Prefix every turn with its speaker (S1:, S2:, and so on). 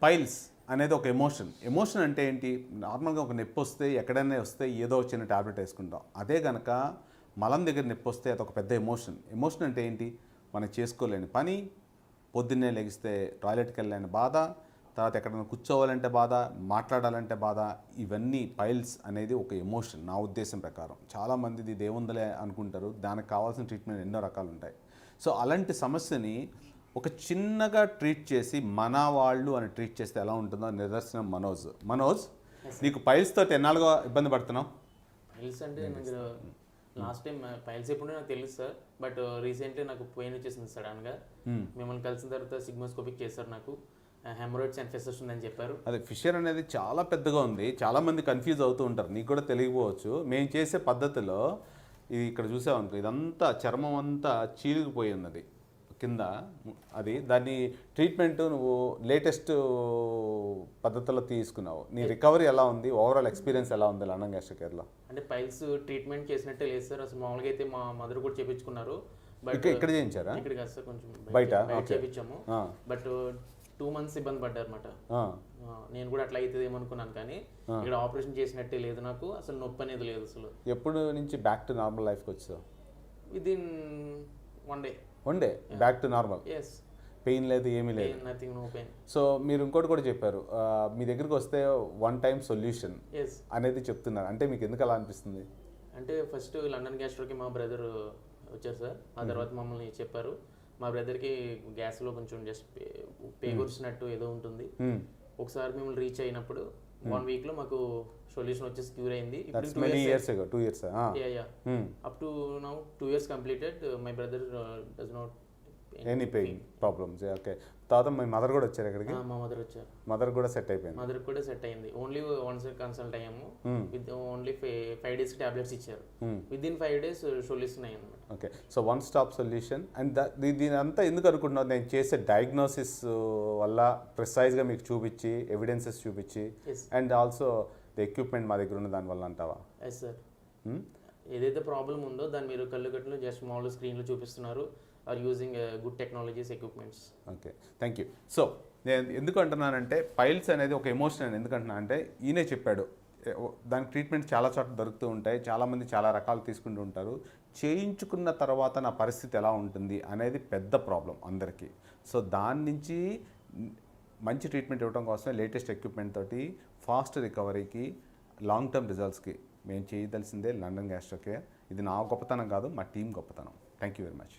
S1: Piles అనేది ఒక emotion అంటే ఏంటి? నార్మల్గా ఒక నొప్పి వస్తే ఎక్కడైనా వస్తే ఏదో చిన్న ట్యాబ్లెట్ వేసుకుంటాం. అదే కనుక మలం దగ్గర నొప్పి వస్తే అదొక పెద్ద ఎమోషన్ అంటే ఏంటి? మనం చేసుకోలేని పని, పొద్దున్నే లెగిస్తే టాయిలెట్కి వెళ్ళలేని బాధ, తర్వాత ఎక్కడైనా కూర్చోవాలంటే బాధ, మాట్లాడాలంటే బాధ. ఇవన్నీ పైల్స్ అనేది ఒక ఎమోషన్ నా ఉద్దేశం ప్రకారం. చాలామంది ఇది ఏముందలే అనుకుంటారు, దానికి కావాల్సిన ట్రీట్మెంట్ ఎన్నో రకాలు ఉంటాయి. సో అలాంటి సమస్యని ఒక చిన్నగా ట్రీట్ చేసి మన వాళ్ళు అని ట్రీట్ చేస్తే ఎలా ఉంటుందో నిదర్శనం మనోజ్. నీకు పైల్స్ తోటి ఎన్నాళ్ళుగా ఇబ్బంది పడుతున్నావు?
S2: పైల్స్ అంటే నాకు లాస్ట్ టైం పైల్స్ ఎప్పుడు నాకు తెలుసు సార్, బట్ రీసెంట్లీ నాకు పెయిన్ వచ్చేసింది సడన్గా. మిమ్మల్ని కలిసిన తర్వాత సిగ్మోస్కోపిక్ చేశారు, నాకు హెమరాయిడ్స్ అండ్ ఫిషర్స్ ఉందని చెప్పారు.
S1: అదే ఫిషర్ అనేది చాలా పెద్దగా ఉంది, చాలామంది కన్ఫ్యూజ్ అవుతూ ఉంటారు, నీకు కూడా తెలియకపోవచ్చు. మేము చేసే పద్ధతిలో ఇది ఇక్కడ చూసామనుకో, ఇదంతా చర్మం అంతా చీలిగిపోయి ఉన్నది కింద. అది దాన్ని ట్రీట్మెంట్ నువ్వు లేటెస్ట్ పద్ధతిలో తీసుకున్నావు. నీ రికవరీ ఎలా ఉంది? ఓవరాల్ ఎక్స్పీరియన్స్ ఎలా ఉంది లండన్ గ్యాస్ట్రిక్ కేర్లో?
S2: అంటే పైల్స్ ట్రీట్మెంట్ చేసినట్టే లేదు సార్. అసలు మామూలుగా అయితే మా మదర్ కూడా చేయించుకున్నారు.
S1: బట్ ఇక్కడ చేయించారా?
S2: ఇక్కడ కాదు సార్, కొంచెం
S1: బయట
S2: చేయించాము. బట్ 2 months ఇబ్బంది పడ్డారన్నమాట. నేను కూడా అట్లా అవుతుంది ఏమనుకున్నాను, కానీ ఇక్కడ ఆపరేషన్ చేసినట్టే లేదు నాకు. అసలు నొప్పి అనేది లేదు అసలు.
S1: ఎప్పుడు నుంచి బ్యాక్ టు నార్మల్ లైఫ్కి వచ్చావు?
S2: Within 1 day.
S1: Back to normal.
S2: Yes.
S1: Pain లేదు, ఏమీ లేదు.
S2: Nothing, no pain.
S1: సో మీరు ఇంకోటి కూడా చెప్పారు, మీ దగ్గరికి వస్తే 1 time సొల్యూషన్ అనేది చెప్తున్నారు. అంటే మీకు ఎందుకు అలా అనిపిస్తుంది?
S2: అంటే ఫస్ట్ లండన్ గ్యాస్ట్రోకి మా బ్రదర్ వచ్చారు సార్. ఆ తర్వాత మమ్మల్ని చెప్పారు, మా బ్రదర్కి గ్యాస్లో కొంచెం జస్ట్ పేగొచ్చినట్టు ఏదో ఉంటుంది. ఒకసారి మిమ్మల్ని రీచ్ అయినప్పుడు 1 weekలో మాకు సొల్యూషన్ వచ్చేసి క్యూర్ అయింది.
S1: Two years
S2: up to now 2 years completed. My brother does not
S1: any pain problems. Okay. తర్వాత మీ మదర్ కూడా వచ్చారు ఇక్కడికి?
S2: మా మదర్ వచ్చారు.
S1: మదర్ కూడా సెట్ అయిపోయింది?
S2: మదర్ కూడా సెట్ అయింది. ఓన్లీ వన్స్ కన్సల్ట్ అయ్యాము. విత్ ఓన్లీ 5 days టాబ్లెట్స్ ఇచ్చారు. విదిన్ 5 days సొల్యూషన్ అయ్యింది.
S1: Okay. So 1 stop solution. And దీని అంతా ఎందుకు అనుకుంటున్నావు? నేను చేసే డయాగ్నోసిస్ వల్ల ప్రిసైజ్గా మీకు చూపించి, ఎవిడెన్సెస్ చూపించి, అండ్ ఆల్సో ది ఎక్విప్మెంట్ మా దగ్గర ఉన్న దానివల్ల అంటావా?
S2: Yes sir. ఏదైతే ప్రాబ్లం ఉందో దాన్ని మీరు కళ్ళు కట్టులో జస్ట్ మామూలు స్క్రీన్లో చూపిస్తున్నారు. Are using good technologies, equipments.
S1: Okay, thank you. So నేను ఎందుకు అంటున్నానంటే పైల్స్ అనేది ఒక ఎమోషన్ అని ఎందుకు అంటున్నా అంటే, ఈయనే చెప్పాడు దానికి ట్రీట్మెంట్ చాలా చోట్ల దొరుకుతూ ఉంటాయి, చాలామంది చాలా రకాలు తీసుకుంటూ ఉంటారు. చేయించుకున్న తర్వాత నా పరిస్థితి ఎలా ఉంటుంది అనేది పెద్ద ప్రాబ్లం అందరికీ. సో దాని నుంచి మంచి ట్రీట్మెంట్ ఇవ్వడం కోసం లేటెస్ట్ ఎక్విప్మెంట్ తోటి ఫాస్ట్ రికవరీకి, లాంగ్ టర్మ్ రిజల్ట్స్కి మేము చేయదలసిందే లండన్ గ్యాస్ట్రో కేర్. ఇది నా గొప్పతనం కాదు, మా టీం గొప్పతనం. Thank you very much.